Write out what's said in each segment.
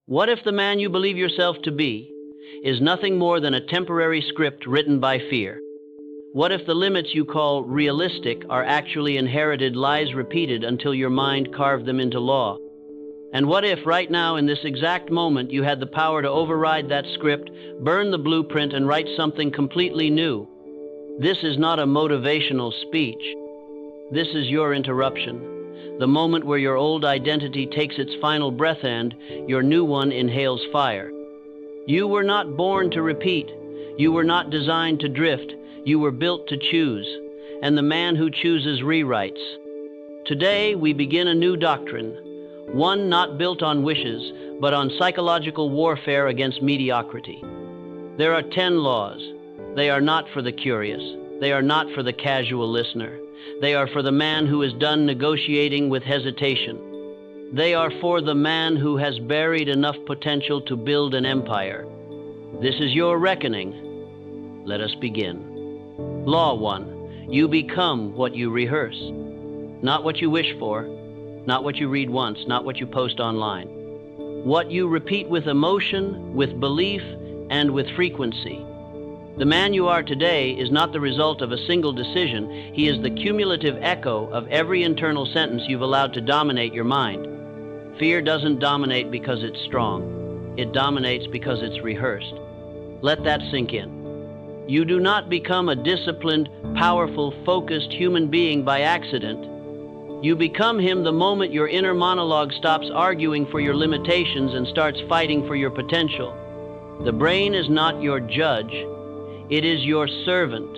What if the man you believe yourself to be is nothing more than a temporary script written by fear? What if the limits you call realistic are actually inherited lies repeated until your mind carved them into law? And what if right now in this exact moment you had the power to override that script, burn the blueprint, and write something completely new? This is not a motivational speech. This is your interruption. The moment where your old identity takes its final breath and your new one inhales fire. You were not born to repeat. You were not designed to drift. You were built to choose. And the man who chooses rewrites. Today we begin a new doctrine. One not built on wishes, but on psychological warfare against mediocrity. There are 10 laws. They are not for the curious. They are not for the casual listener. They are for the man who is done negotiating with hesitation. They are for the man who has buried enough potential to build an empire. This is your reckoning. Let us begin. Law 1. You become what you rehearse. Not what you wish for, not what you read once, not what you post online. What you repeat with emotion, with belief, and with frequency. The man you are today is not the result of a single decision. He is the cumulative echo of every internal sentence you've allowed to dominate your mind. Fear doesn't dominate because it's strong. It dominates because it's rehearsed. Let that sink in. You do not become a disciplined, powerful, focused human being by accident. You become him the moment your inner monologue stops arguing for your limitations and starts fighting for your potential. The brain is not your judge. It is your servant.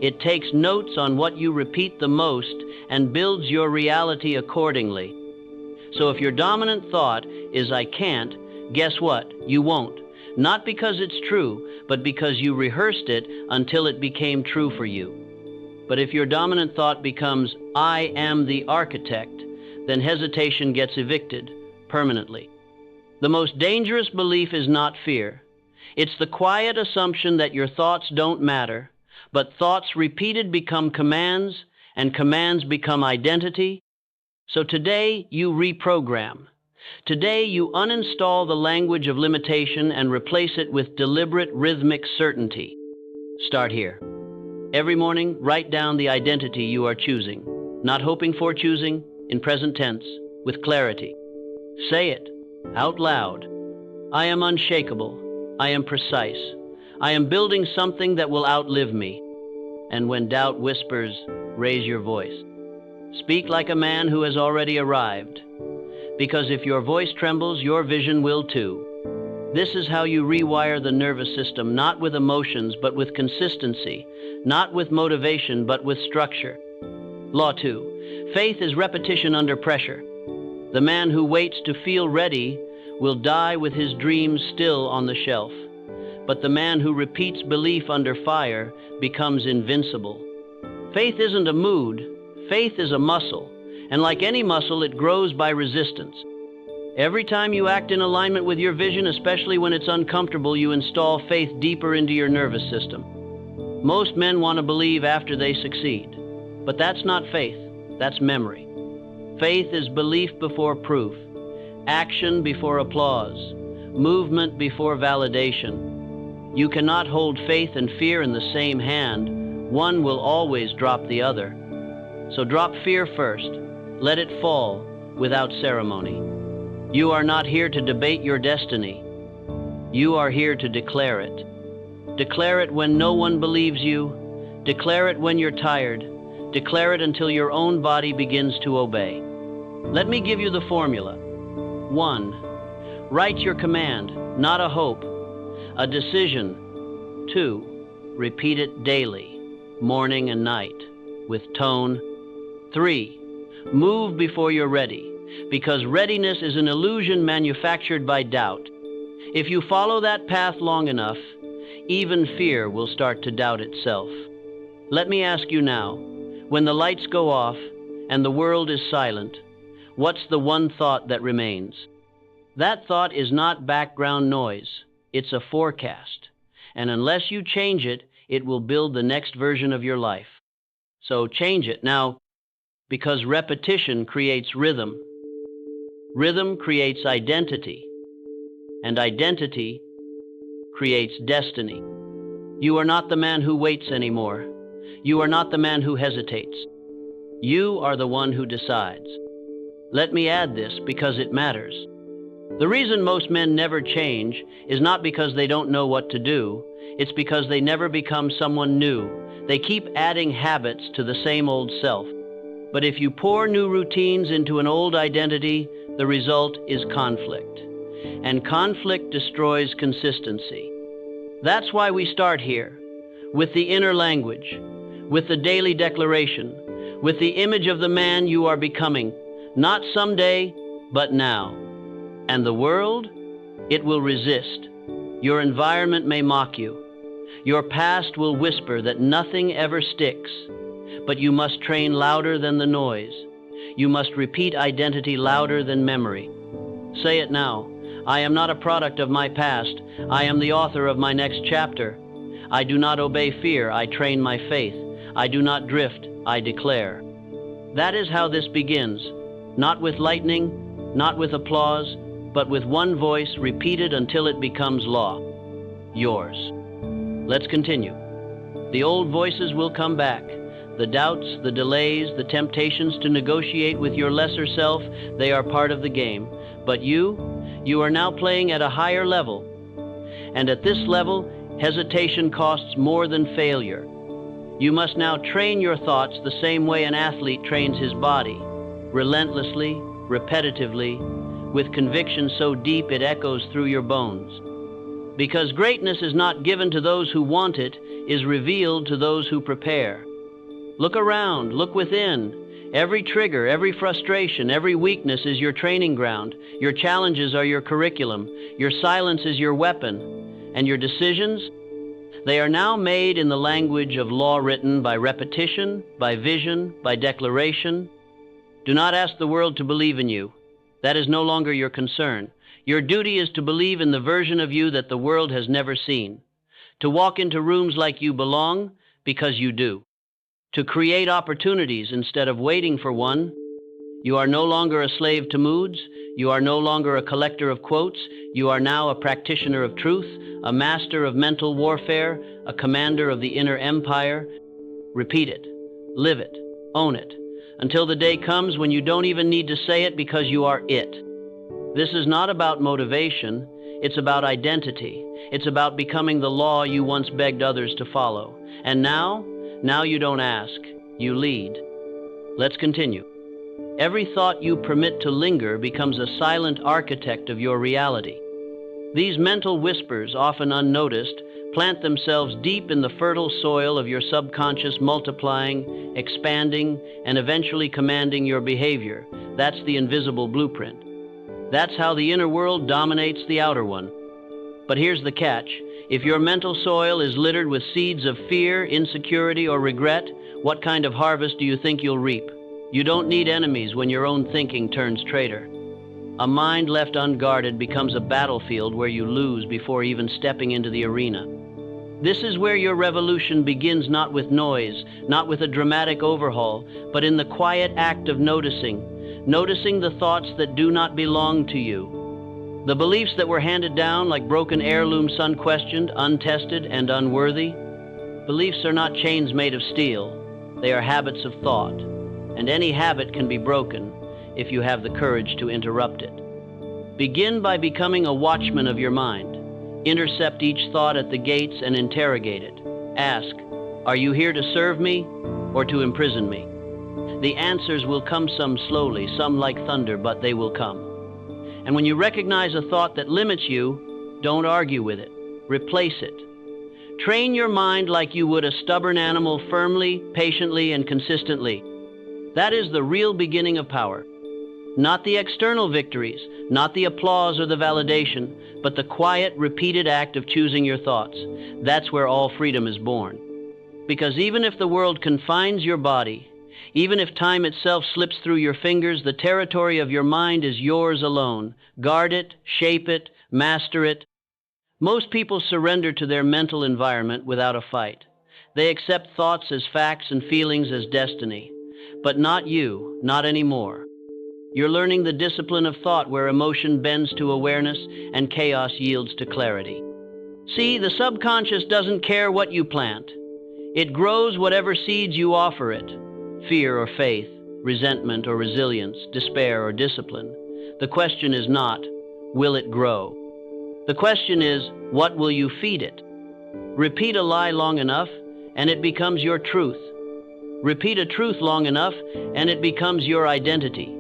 It takes notes on what you repeat the most and builds your reality accordingly. So if your dominant thought is "I can't," guess what? You won't. Not because it's true, but because you rehearsed it until it became true for you. But if your dominant thought becomes "I am the architect," then hesitation gets evicted permanently. The most dangerous belief is not fear. It's the quiet assumption that your thoughts don't matter, but thoughts repeated become commands, and commands become identity. So today you reprogram. Today you uninstall the language of limitation and replace it with deliberate rhythmic certainty. Start here. Every morning, write down the identity you are choosing, not hoping for choosing, in present tense, with clarity. Say it out loud. I am unshakable. I am precise. I am building something that will outlive me. And when doubt whispers, raise your voice. Speak like a man who has already arrived. Because if your voice trembles, your vision will too. This is how you rewire the nervous system, not with emotions, but with consistency, not with motivation, but with structure. Law 2. Faith is repetition under pressure. The man who waits to feel ready will die with his dreams still on the shelf. But the man who repeats belief under fire becomes invincible. Faith isn't a mood. Faith is a muscle. And like any muscle, it grows by resistance. Every time you act in alignment with your vision, especially when it's uncomfortable, you install faith deeper into your nervous system. Most men want to believe after they succeed. But that's not faith. That's memory. Faith is belief before proof. Action before applause, movement before validation. You cannot hold faith and fear in the same hand. One will always drop the other. So drop fear first. Let it fall without ceremony. You are not here to debate your destiny. You are here to declare it. Declare it when no one believes you. Declare it when you're tired. Declare it until your own body begins to obey. Let me give you the formula. 1. Write your command, not a hope, a decision. 2. Repeat it daily, morning and night, with tone. 3. Move before you're ready, because readiness is an illusion manufactured by doubt. If you follow that path long enough, even fear will start to doubt itself. Let me ask you now, when the lights go off and the world is silent, what's the one thought that remains? That thought is not background noise. It's a forecast. And unless you change it, it will build the next version of your life. So change it now, because repetition creates rhythm. Rhythm creates identity. and identity creates destiny. You are not the man who waits anymore. You are not the man who hesitates. You are the one who decides. Let me add this because it matters. The reason most men never change is not because they don't know what to do. It's because they never become someone new. They keep adding habits to the same old self. But if you pour new routines into an old identity, the result is conflict. And conflict destroys consistency. That's why we start here, with the inner language, with the daily declaration, with the image of the man you are becoming, not someday, but now. And the world, it will resist. Your environment may mock you. Your past will whisper that nothing ever sticks. But you must train louder than the noise. You must repeat identity louder than memory. Say it now. I am not a product of my past. I am the author of my next chapter. I do not obey fear. I train my faith. I do not drift. I declare. That is how this begins. Not with lightning, not with applause, but with one voice repeated until it becomes law. Yours. Let's continue. The old voices will come back. The doubts, the delays, the temptations to negotiate with your lesser self, they are part of the game. But you are now playing at a higher level. And at this level, hesitation costs more than failure. You must now train your thoughts the same way an athlete trains his body, relentlessly, repetitively, with conviction so deep it echoes through your bones. Because greatness is not given to those who want it, is revealed to those who prepare. Look around, look within. Every trigger, every frustration, every weakness is your training ground. Your challenges are your curriculum. Your silence is your weapon. And your decisions? They are now made in the language of law written by repetition, by vision, by declaration. Do not ask the world to believe in you. That is no longer your concern. Your duty is to believe in the version of you that the world has never seen. To walk into rooms like you belong, because you do. To create opportunities instead of waiting for one. You are no longer a slave to moods. You are no longer a collector of quotes. You are now a practitioner of truth, a master of mental warfare, a commander of the inner empire. Repeat it, live it, own it, until the day comes when you don't even need to say it because you are it. This is not about motivation, it's about identity. It's about becoming the law you once begged others to follow. And now you don't ask, you lead. Let's continue. Every thought you permit to linger becomes a silent architect of your reality. These mental whispers, often unnoticed, plant themselves deep in the fertile soil of your subconscious, multiplying, expanding, and eventually commanding your behavior. That's the invisible blueprint. That's how the inner world dominates the outer one. But here's the catch. If your mental soil is littered with seeds of fear, insecurity, or regret, what kind of harvest do you think you'll reap? You don't need enemies when your own thinking turns traitor. A mind left unguarded becomes a battlefield where you lose before even stepping into the arena. This is where your revolution begins, not with noise, not with a dramatic overhaul, but in the quiet act of noticing the thoughts that do not belong to you. The beliefs that were handed down like broken heirlooms, unquestioned, untested, and unworthy. Beliefs are not chains made of steel. They are habits of thought. And any habit can be broken if you have the courage to interrupt it. Begin by becoming a watchman of your mind. Intercept each thought at the gates and interrogate it. Ask, are you here to serve me or to imprison me? The answers will come, some slowly, some like thunder, but they will come. And when you recognize a thought that limits you, don't argue with it. Replace it. Train your mind like you would a stubborn animal, firmly, patiently, and consistently. That is the real beginning of power. Not the external victories, not the applause or the validation, but the quiet, repeated act of choosing your thoughts. That's where all freedom is born. Because even if the world confines your body, even if time itself slips through your fingers, the territory of your mind is yours alone. Guard it, shape it, master it. Most people surrender to their mental environment without a fight. They accept thoughts as facts and feelings as destiny. But not you, not anymore. You're learning the discipline of thought where emotion bends to awareness and chaos yields to clarity. See, the subconscious doesn't care what you plant. It grows whatever seeds you offer it. Fear or faith, resentment or resilience, despair or discipline. The question is not, will it grow? The question is, what will you feed it? Repeat a lie long enough, and it becomes your truth. Repeat a truth long enough, and it becomes your identity.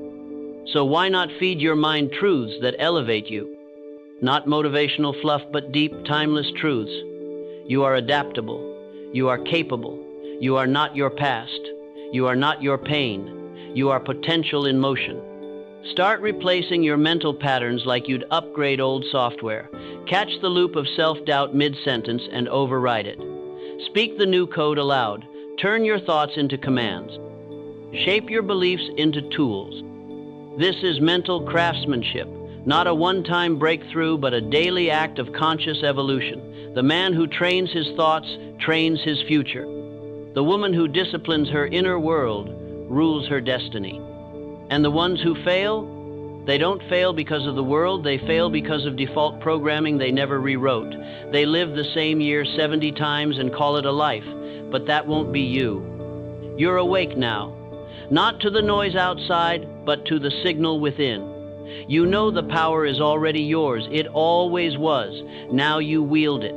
So why not feed your mind truths that elevate you? Not motivational fluff, but deep, timeless truths. You are adaptable. You are capable. You are not your past. You are not your pain. You are potential in motion. Start replacing your mental patterns like you'd upgrade old software. Catch the loop of self-doubt mid-sentence and override it. Speak the new code aloud. Turn your thoughts into commands. Shape your beliefs into tools. This is mental craftsmanship, not a one-time breakthrough, but a daily act of conscious evolution. The man who trains his thoughts trains his future. The woman who disciplines her inner world rules her destiny. And the ones who fail, they don't fail because of the world, they fail because of default programming they never rewrote. They live the same year 70 times and call it a life, but that won't be you. You're awake now, not to the noise outside, but to the signal within. You know the power is already yours. It always was. Now you wield it.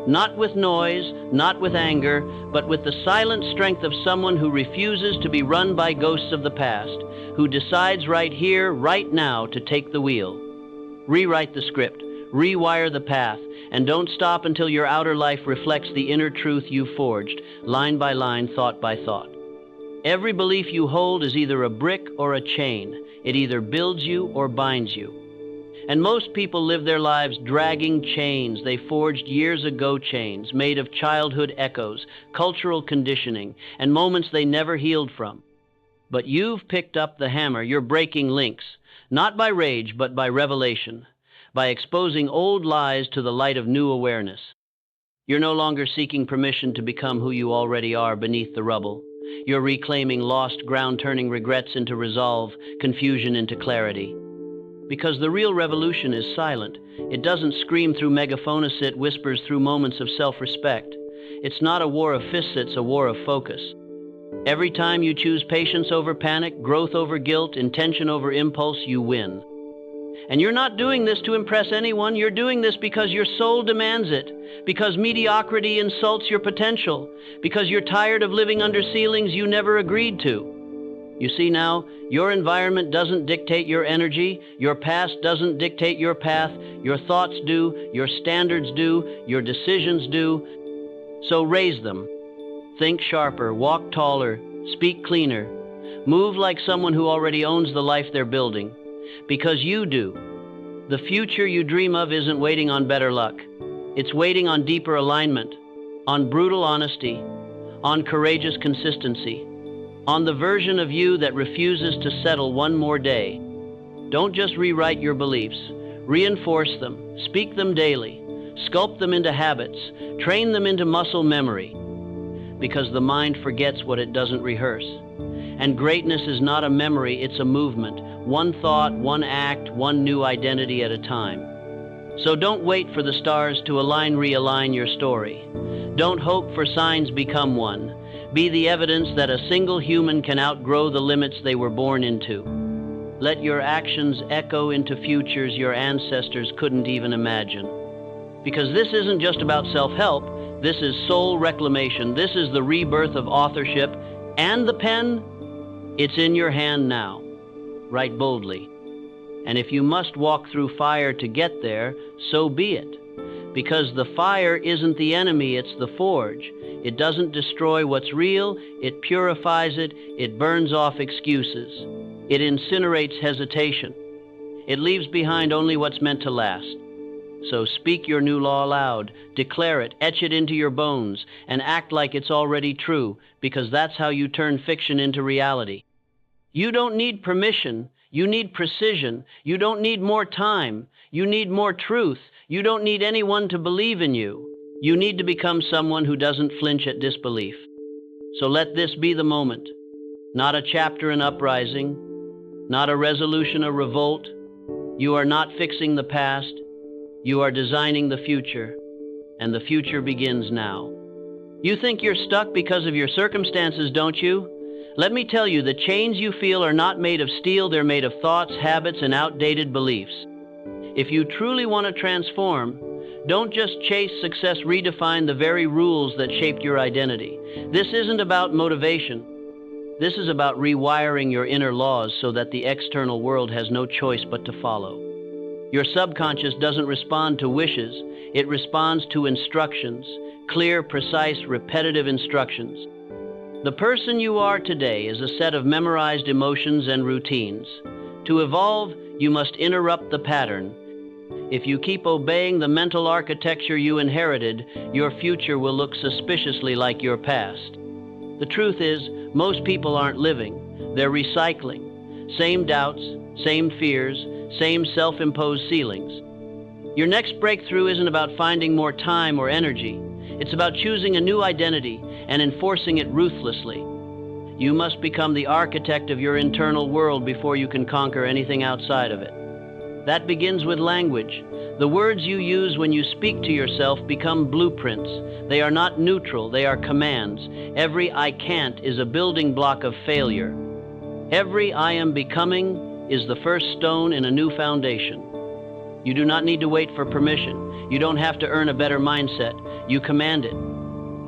Not with noise, not with anger, but with the silent strength of someone who refuses to be run by ghosts of the past, who decides right here, right now, to take the wheel. Rewrite the script, rewire the path, and don't stop until your outer life reflects the inner truth you forged, line by line, thought by thought. Every belief you hold is either a brick or a chain. It either builds you or binds you. And most people live their lives dragging chains they forged years ago, chains made of childhood echoes, cultural conditioning, and moments they never healed from. But you've picked up the hammer. You're breaking links, not by rage, but by revelation, by exposing old lies to the light of new awareness. You're no longer seeking permission to become who you already are beneath the rubble. You're reclaiming lost ground, turning regrets into resolve, confusion into clarity. Because the real revolution is silent. It doesn't scream through megaphonous, it whispers through moments of self-respect. It's not a war of fists, it's a war of focus. Every time you choose patience over panic, growth over guilt, intention over impulse, you win. And you're not doing this to impress anyone. You're doing this because your soul demands it, because mediocrity insults your potential, because you're tired of living under ceilings you never agreed to. You see now, your environment doesn't dictate your energy, your past doesn't dictate your path, your thoughts do, your standards do, your decisions do. So raise them. Think sharper, walk taller, speak cleaner, move like someone who already owns the life they're building. Because you do. The future you dream of isn't waiting on better luck. It's waiting on deeper alignment, on brutal honesty, on courageous consistency, on the version of you that refuses to settle one more day. Don't just rewrite your beliefs. Reinforce them, speak them daily, sculpt them into habits, train them into muscle memory. Because the mind forgets what it doesn't rehearse. And greatness is not a memory, it's a movement. One thought, one act, one new identity at a time. So don't wait for the stars to realign your story. Don't hope for signs, become one. Be the evidence that a single human can outgrow the limits they were born into. Let your actions echo into futures your ancestors couldn't even imagine. Because this isn't just about self-help, this is soul reclamation, this is the rebirth of authorship, and the pen, it's in your hand now. Write boldly. And if you must walk through fire to get there, so be it. Because the fire isn't the enemy, it's the forge. It doesn't destroy what's real, it purifies it, it burns off excuses. It incinerates hesitation. It leaves behind only what's meant to last. So speak your new law aloud, declare it, etch it into your bones, and act like it's already true, because that's how you turn fiction into reality. You don't need permission, you need precision. You don't need more time, you need more truth. You don't need anyone to believe in you. You need to become someone who doesn't flinch at disbelief. So let this be the moment, not a chapter in uprising, not a resolution, a revolt. You are not fixing the past. You are designing the future, and the future begins now. You think you're stuck because of your circumstances, don't you? Let me tell you, the chains you feel are not made of steel, they're made of thoughts, habits, and outdated beliefs. If you truly want to transform, don't just chase success, redefine the very rules that shaped your identity. This isn't about motivation. This is about rewiring your inner laws so that the external world has no choice but to follow. Your subconscious doesn't respond to wishes, it responds to instructions, clear, precise, repetitive instructions. The person you are today is a set of memorized emotions and routines. To evolve, you must interrupt the pattern. If you keep obeying the mental architecture you inherited, your future will look suspiciously like your past. The truth is, most people aren't living, they're recycling. Same doubts, same fears, same self-imposed ceilings. Your next breakthrough isn't about finding more time or energy. It's about choosing a new identity and enforcing it ruthlessly. You must become the architect of your internal world before you can conquer anything outside of it. That begins with language. The words you use when you speak to yourself become blueprints. They are not neutral, they are commands. Every "I can't" is a building block of failure. Every "I am becoming" is the first stone in a new foundation. You do not need to wait for permission. You don't have to earn a better mindset. You command it.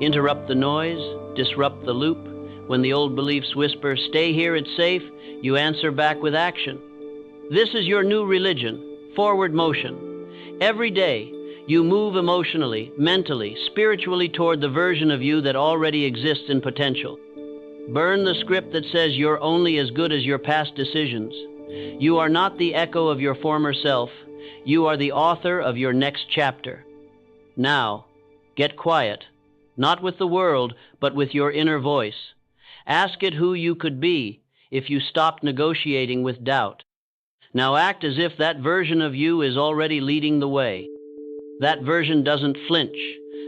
Interrupt the noise, disrupt the loop. When the old beliefs whisper, "Stay here, it's safe," you answer back with action. This is your new religion, forward motion. Every day, you move emotionally, mentally, spiritually toward the version of you that already exists in potential. Burn the script that says you're only as good as your past decisions. You are not the echo of your former self. You are the author of your next chapter. Now, get quiet, not with the world, but with your inner voice. Ask it who you could be if you stopped negotiating with doubt. Now act as if that version of you is already leading the way. That version doesn't flinch.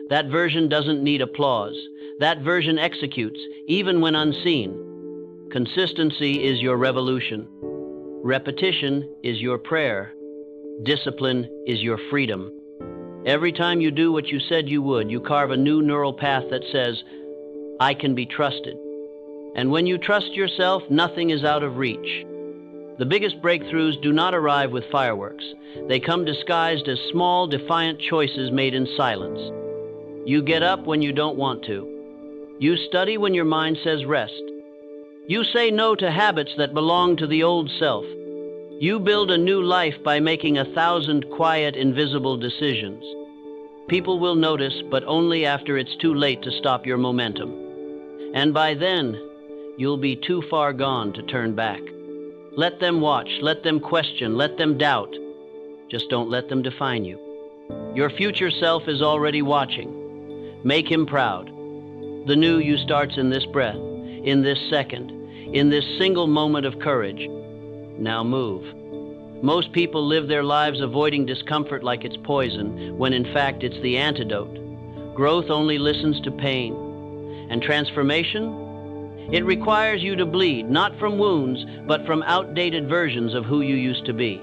That version doesn't need applause. That version executes, even when unseen. Consistency is your revolution. Repetition is your prayer. Discipline is your freedom. Every time you do what you said you would, you carve a new neural path that says, "I can be trusted." And when you trust yourself, nothing is out of reach. The biggest breakthroughs do not arrive with fireworks. They come disguised as small, defiant choices made in silence. You get up when you don't want to. You study when your mind says rest. You say no to habits that belong to the old self. You build a new life by making 1,000 quiet, invisible decisions. People will notice, but only after it's too late to stop your momentum. And by then, you'll be too far gone to turn back. Let them watch, let them question, let them doubt. Just don't let them define you. Your future self is already watching. Make him proud. The new you starts in this breath, in this second, in this single moment of courage. Now move. Most people live their lives avoiding discomfort like it's poison, when in fact it's the antidote. Growth only listens to pain. And transformation? It requires you to bleed, not from wounds, but from outdated versions of who you used to be.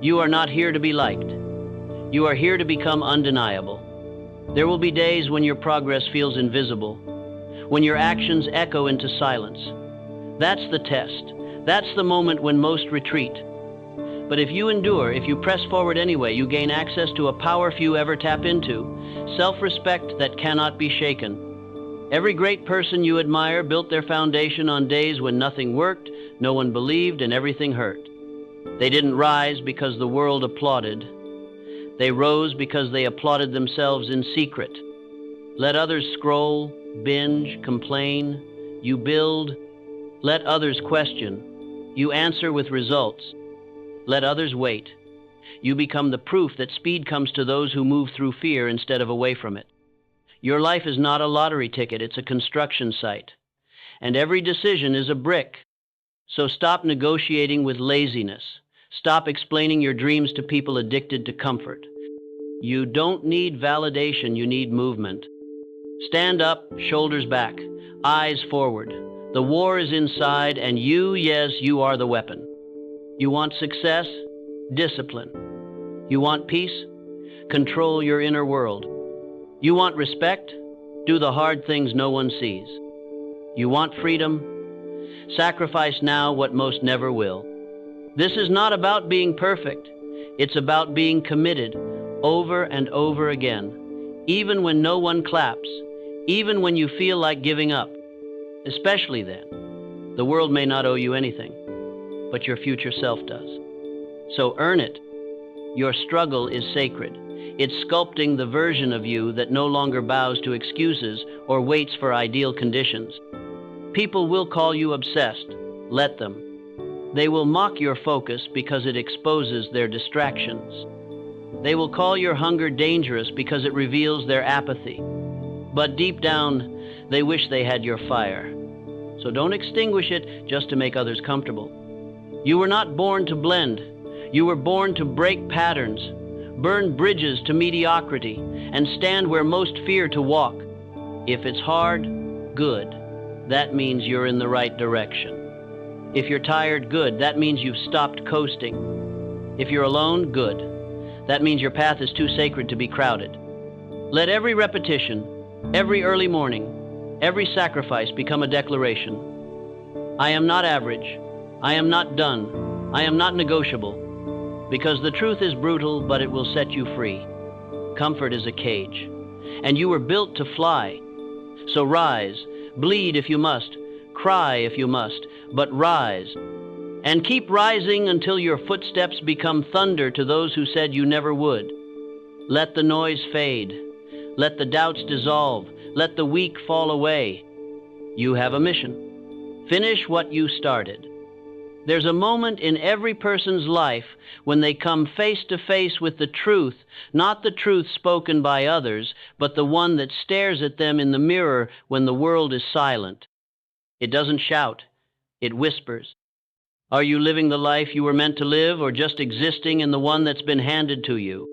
You are not here to be liked. You are here to become undeniable. There will be days when your progress feels invisible, when your actions echo into silence. That's the test. That's the moment when most retreat. But if you endure, if you press forward anyway, you gain access to a power few ever tap into, self-respect that cannot be shaken. Every great person you admire built their foundation on days when nothing worked, no one believed, and everything hurt. They didn't rise because the world applauded. They rose because they applauded themselves in secret. Let others scroll, binge, complain. You build. Let others question. You answer with results. Let others wait. You become the proof that speed comes to those who move through fear instead of away from it. Your life is not a lottery ticket, it's a construction site. And every decision is a brick. So stop negotiating with laziness. Stop explaining your dreams to people addicted to comfort. You don't need validation, you need movement. Stand up, shoulders back, eyes forward. The war is inside, and you, yes, you are the weapon. You want success? Discipline. You want peace? Control your inner world. You want respect? Do the hard things no one sees. You want freedom? Sacrifice now what most never will. This is not about being perfect. It's about being committed over and over again, even when no one claps, even when you feel like giving up. Especially then. The world may not owe you anything, but your future self does. So earn it. Your struggle is sacred. It's sculpting the version of you that no longer bows to excuses or waits for ideal conditions. People will call you obsessed. Let them. They will mock your focus because it exposes their distractions. They will call your hunger dangerous because it reveals their apathy. But deep down, they wish they had your fire. So don't extinguish it just to make others comfortable. You were not born to blend. You were born to break patterns, burn bridges to mediocrity, and stand where most fear to walk. If it's hard, good. That means you're in the right direction. If you're tired, good. That means you've stopped coasting. If you're alone, good. That means your path is too sacred to be crowded. Let every repetition, every early morning, every sacrifice become a declaration. I am not average. I am not done. I am not negotiable. Because the truth is brutal, but it will set you free. Comfort is a cage, and you were built to fly. So rise, bleed if you must, cry if you must, but rise. And keep rising until your footsteps become thunder to those who said you never would. Let the noise fade. Let the doubts dissolve. Let the weak fall away. You have a mission. Finish what you started. There's a moment in every person's life when they come face to face with the truth, not the truth spoken by others, but the one that stares at them in the mirror when the world is silent. It doesn't shout, it whispers. Are you living the life you were meant to live, or just existing in the one that's been handed to you?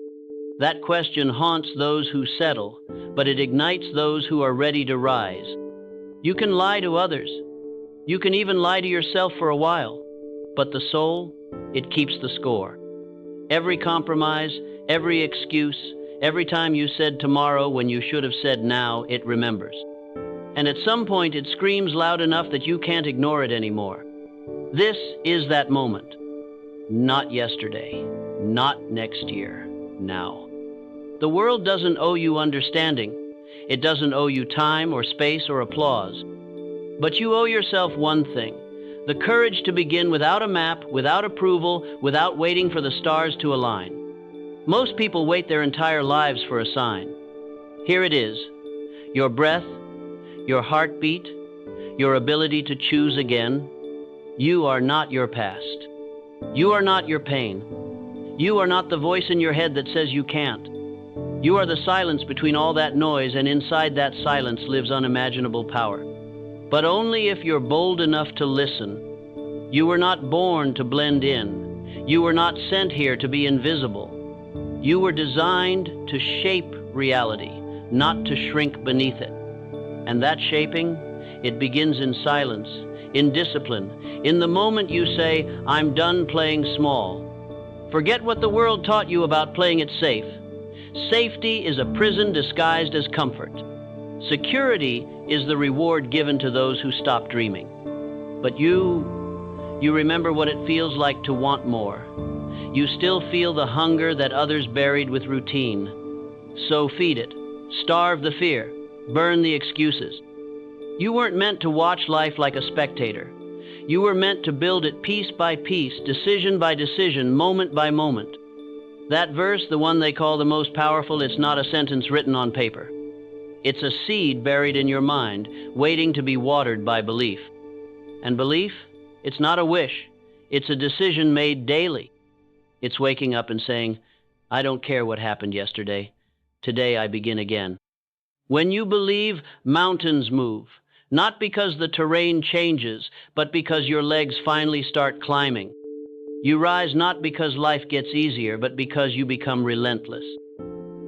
That question haunts those who settle, but it ignites those who are ready to rise. You can lie to others. You can even lie to yourself for a while. But the soul, it keeps the score. Every compromise, every excuse, every time you said tomorrow when you should have said now, it remembers. And at some point it screams loud enough that you can't ignore it anymore. This is that moment. Not yesterday, not next year, now. The world doesn't owe you understanding. It doesn't owe you time or space or applause. But you owe yourself one thing. The courage to begin without a map, without approval, without waiting for the stars to align. Most people wait their entire lives for a sign. Here it is. Your breath, your heartbeat, your ability to choose again. You are not your past. You are not your pain. You are not the voice in your head that says you can't. You are the silence between all that noise, and inside that silence lives unimaginable power. But only if you're bold enough to listen. You were not born to blend in. You were not sent here to be invisible. You were designed to shape reality, not to shrink beneath it. And that shaping, it begins in silence, in discipline, in the moment you say, I'm done playing small. Forget what the world taught you about playing it safe. Safety is a prison disguised as comfort. Security is the reward given to those who stop dreaming. But you remember what it feels like to want more. You still feel the hunger that others buried with routine. So feed it. Starve the fear. Burn the excuses. You weren't meant to watch life like a spectator. You were meant to build it piece by piece, decision by decision, moment by moment. That verse, the one they call the most powerful, it's not a sentence written on paper. It's a seed buried in your mind, waiting to be watered by belief. And belief, it's not a wish. It's a decision made daily. It's waking up and saying, I don't care what happened yesterday. Today I begin again. When you believe, mountains move, not because the terrain changes, but because your legs finally start climbing. You rise not because life gets easier, but because you become relentless.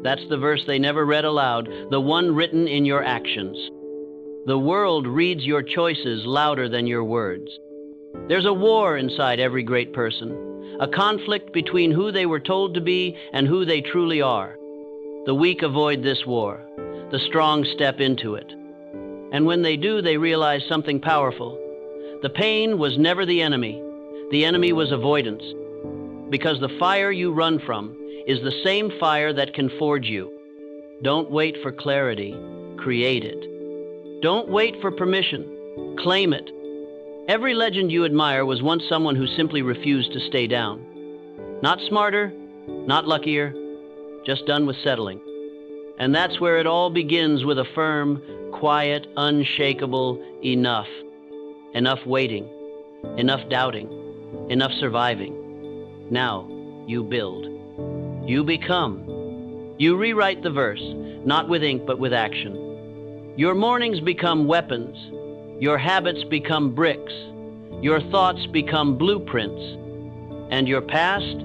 That's the verse they never read aloud, the one written in your actions. The world reads your choices louder than your words. There's a war inside every great person, a conflict between who they were told to be and who they truly are. The weak avoid this war. The strong step into it. And when they do, they realize something powerful. The pain was never the enemy. The enemy was avoidance. Because the fire you run from is the same fire that can forge you. Don't wait for clarity. Create it. Don't wait for permission. Claim it. Every legend you admire was once someone who simply refused to stay down. Not smarter, not luckier, just done with settling. And that's where it all begins, with a firm, quiet, unshakable enough. Enough waiting, enough doubting, enough surviving. Now, you build. You become. You rewrite the verse, not with ink but with action. Your mornings become weapons. Your habits become bricks. Your thoughts become blueprints. And your past,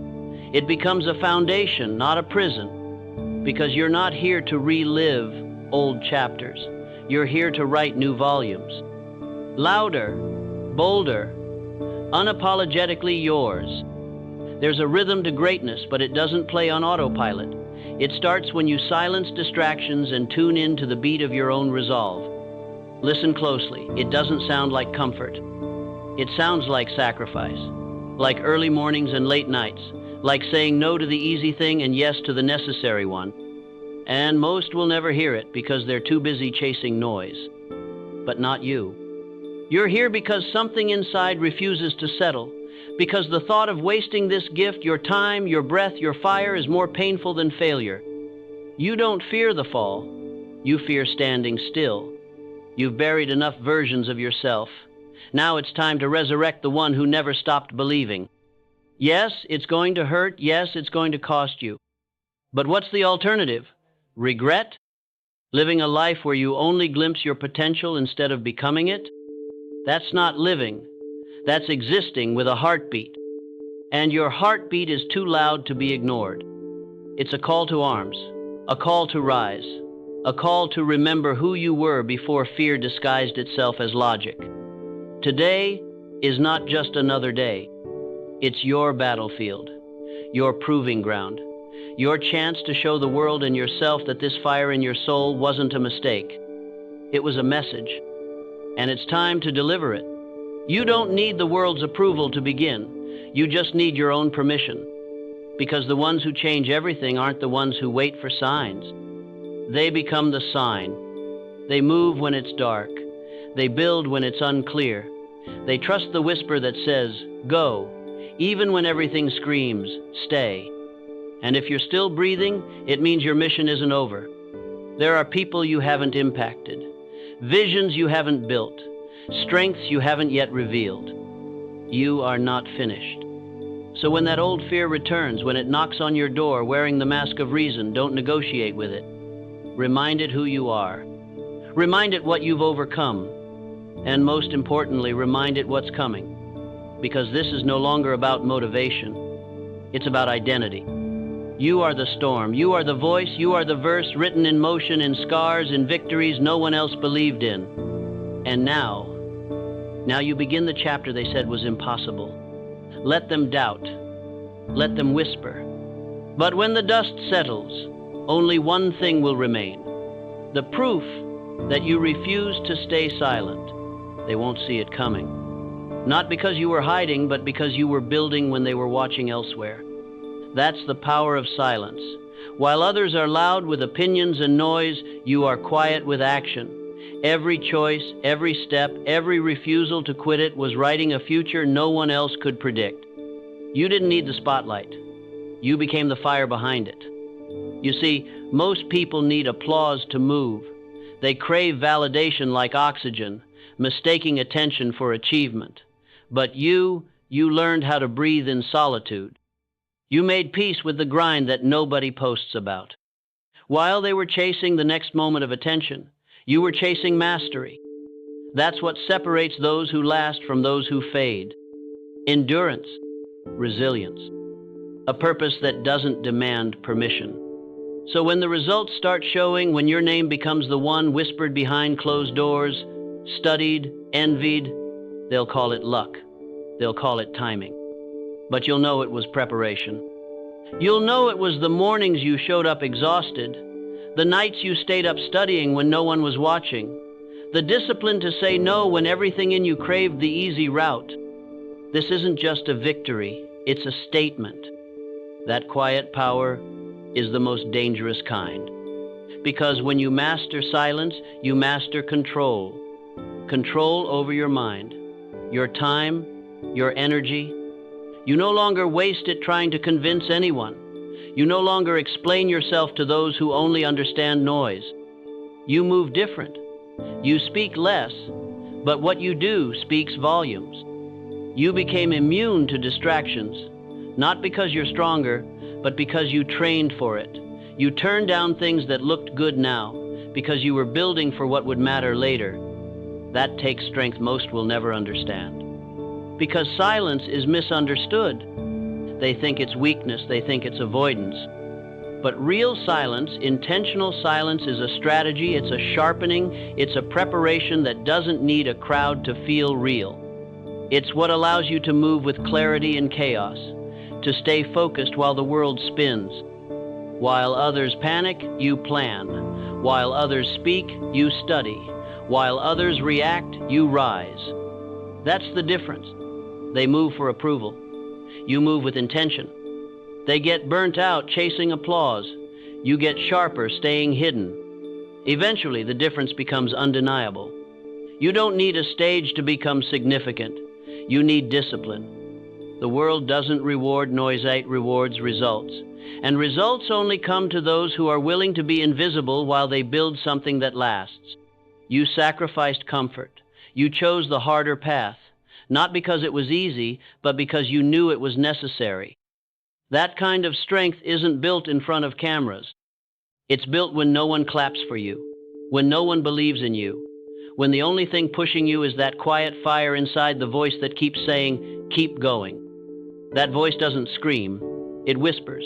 it becomes a foundation, not a prison. Because you're not here to relive old chapters. You're here to write new volumes. Louder, bolder, unapologetically yours. There's a rhythm to greatness, but it doesn't play on autopilot. It starts when you silence distractions and tune in to the beat of your own resolve. Listen closely. It doesn't sound like comfort. It sounds like sacrifice, like early mornings and late nights, like saying no to the easy thing and yes to the necessary one. And most will never hear it because they're too busy chasing noise. But not you. You're here because something inside refuses to settle, because the thought of wasting this gift, your time, your breath, your fire, is more painful than failure. You don't fear the fall. You fear standing still. You've buried enough versions of yourself. Now it's time to resurrect the one who never stopped believing. Yes, it's going to hurt. Yes, it's going to cost you. But what's the alternative? Regret? Living a life where you only glimpse your potential instead of becoming it? That's not living. That's existing with a heartbeat. And your heartbeat is too loud to be ignored. It's a call to arms, a call to rise, a call to remember who you were before fear disguised itself as logic. Today is not just another day. It's your battlefield, your proving ground, your chance to show the world and yourself that this fire in your soul wasn't a mistake. It was a message, and it's time to deliver it. You don't need the world's approval to begin. You just need your own permission. Because the ones who change everything aren't the ones who wait for signs. They become the sign. They move when it's dark. They build when it's unclear. They trust the whisper that says, go, even when everything screams, stay. And if you're still breathing, it means your mission isn't over. There are people you haven't impacted, visions you haven't built, strengths you haven't yet revealed. You are not finished. So when that old fear returns, when it knocks on your door wearing the mask of reason, don't negotiate with it. Remind it who you are. Remind it what you've overcome. And most importantly, remind it what's coming. Because this is no longer about motivation. It's about identity. You are the storm. You are the voice. You are the verse written in motion, in scars, in victories no one else believed in. And now you begin the chapter they said was impossible. Let them doubt. Let them whisper. But when the dust settles, only one thing will remain. The proof that you refuse to stay silent. They won't see it coming. Not because you were hiding, but because you were building when they were watching elsewhere. That's the power of silence. While others are loud with opinions and noise, you are quiet with action. Every choice, every step, every refusal to quit it was writing a future no one else could predict. You didn't need the spotlight. You became the fire behind it. You see, most people need applause to move. They crave validation like oxygen, mistaking attention for achievement. But you learned how to breathe in solitude. You made peace with the grind that nobody posts about. While they were chasing the next moment of attention, you were chasing mastery. That's what separates those who last from those who fade. Endurance, resilience, a purpose that doesn't demand permission. So when the results start showing, when your name becomes the one whispered behind closed doors, studied, envied, they'll call it luck. They'll call it timing. But you'll know it was preparation. You'll know it was the mornings you showed up exhausted, the nights you stayed up studying when no one was watching, the discipline to say no when everything in you craved the easy route. This isn't just a victory, it's a statement. That quiet power is the most dangerous kind. Because when you master silence, you master control. Control over your mind, your time, your energy. You no longer waste it trying to convince anyone. You no longer explain yourself to those who only understand noise. You move different. You speak less, but what you do speaks volumes. You became immune to distractions, not because you're stronger, but because you trained for it. You turned down things that looked good now, because you were building for what would matter later. That takes strength most will never understand. Because silence is misunderstood. They think it's weakness, they think it's avoidance. But real silence, intentional silence, is a strategy, it's a sharpening, it's a preparation that doesn't need a crowd to feel real. It's what allows you to move with clarity in chaos, to stay focused while the world spins. While others panic, you plan. While others speak, you study. While others react, you rise. That's the difference. They move for approval. You move with intention. They get burnt out chasing applause. You get sharper staying hidden. Eventually, the difference becomes undeniable. You don't need a stage to become significant. You need discipline. The world doesn't reward noise, it rewards results. And results only come to those who are willing to be invisible while they build something that lasts. You sacrificed comfort. You chose the harder path, not because it was easy, but because you knew it was necessary. That kind of strength isn't built in front of cameras. It's built when no one claps for you, when no one believes in you, when the only thing pushing you is that quiet fire inside the voice that keeps saying, keep going. That voice doesn't scream, it whispers.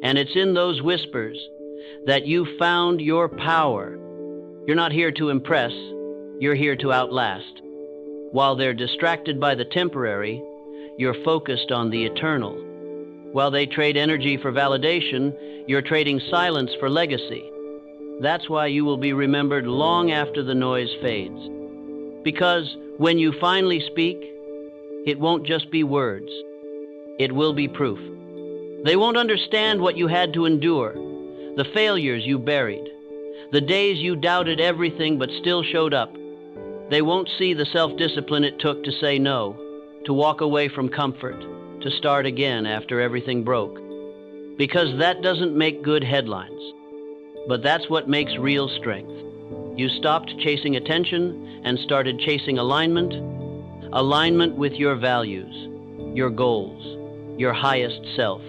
And it's in those whispers that you found your power. You're not here to impress, you're here to outlast. While they're distracted by the temporary, you're focused on the eternal. While they trade energy for validation, you're trading silence for legacy. That's why you will be remembered long after the noise fades. Because when you finally speak, it won't just be words. It will be proof. They won't understand what you had to endure, the failures you buried, the days you doubted everything but still showed up. They won't see the self-discipline it took to say no, to walk away from comfort, to start again after everything broke. Because that doesn't make good headlines. But that's what makes real strength. You stopped chasing attention and started chasing alignment. Alignment with your values, your goals, your highest self.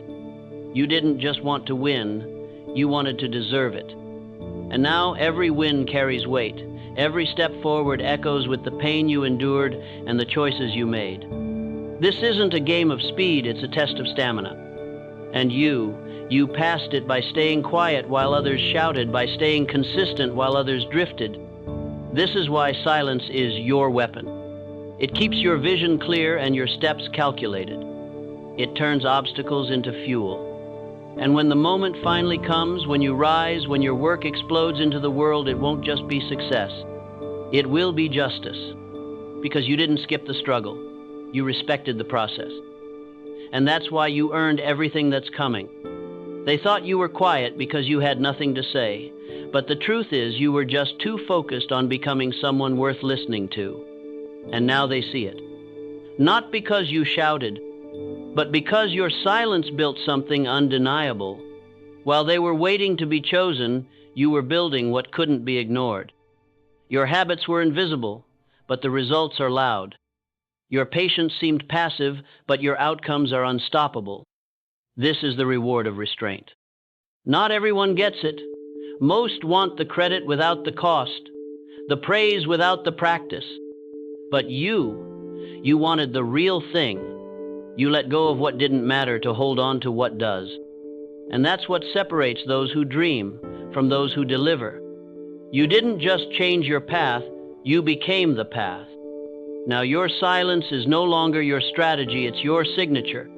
You didn't just want to win, you wanted to deserve it. And now every win carries weight. Every step forward echoes with the pain you endured and the choices you made. This isn't a game of speed, it's a test of stamina. And you passed it by staying quiet while others shouted, by staying consistent while others drifted. This is why silence is your weapon. It keeps your vision clear and your steps calculated. It turns obstacles into fuel. And when the moment finally comes, when you rise, when your work explodes into the world, it won't just be success. It will be justice. Because you didn't skip the struggle. You respected the process. And that's why you earned everything that's coming. They thought you were quiet because you had nothing to say. But the truth is, you were just too focused on becoming someone worth listening to. And now they see it. Not because you shouted, but because your silence built something undeniable. While they were waiting to be chosen, you were building what couldn't be ignored. Your habits were invisible, but the results are loud. Your patience seemed passive, but your outcomes are unstoppable. This is the reward of restraint. Not everyone gets it. Most want the credit without the cost, the praise without the practice. But you wanted the real thing. You let go of what didn't matter to hold on to what does. And that's what separates those who dream from those who deliver. You didn't just change your path, you became the path. Now your silence is no longer your strategy, it's your signature.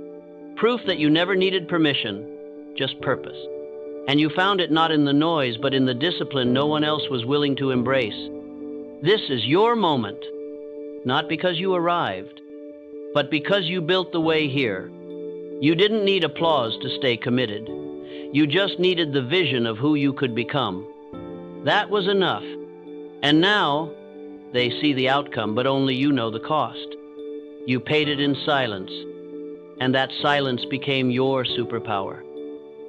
Proof that you never needed permission, just purpose. And you found it not in the noise, but in the discipline no one else was willing to embrace. This is your moment, not because you arrived, but because you built the way here. You didn't need applause to stay committed. You just needed the vision of who you could become. That was enough. And now, they see the outcome, but only you know the cost. You paid it in silence, and that silence became your superpower.